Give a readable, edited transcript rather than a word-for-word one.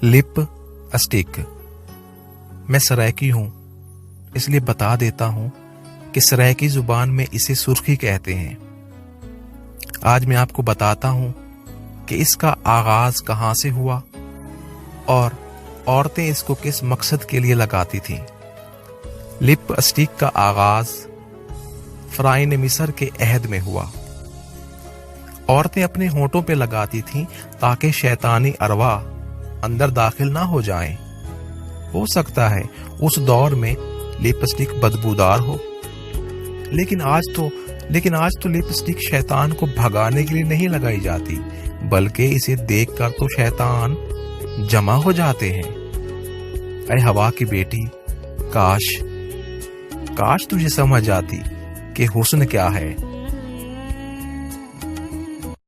Lip stick. मैं सराइकी हूं, इसलिए बता देता हूं कि सराइकी जुबान में इसे सुर्खी कहते हैं। आज मैं आपको बताता हूं कि इसका आगाज कहां से हुआ और औरतें इसको किस मकसद के लिए लगाती थीं। लिप स्टिक का आगाज फ़राइन मिस्र के अहद में हुआ। औरतें अपने होंठों पे लगाती थीं ताकि शैतानी अरवा अंदर दाखिल ना हो जाएं। हो सकता है उस दौर में लिपस्टिक बदबूदार हो, लेकिन आज तो लिपस्टिक शैतान को भगाने के लिए नहीं लगाई जाती, बल्कि इसे देखकर तो शैतान जमा हो जाते हैं। ऐ हवा की बेटी, काश तुझे समझ आती कि हुस्न क्या है।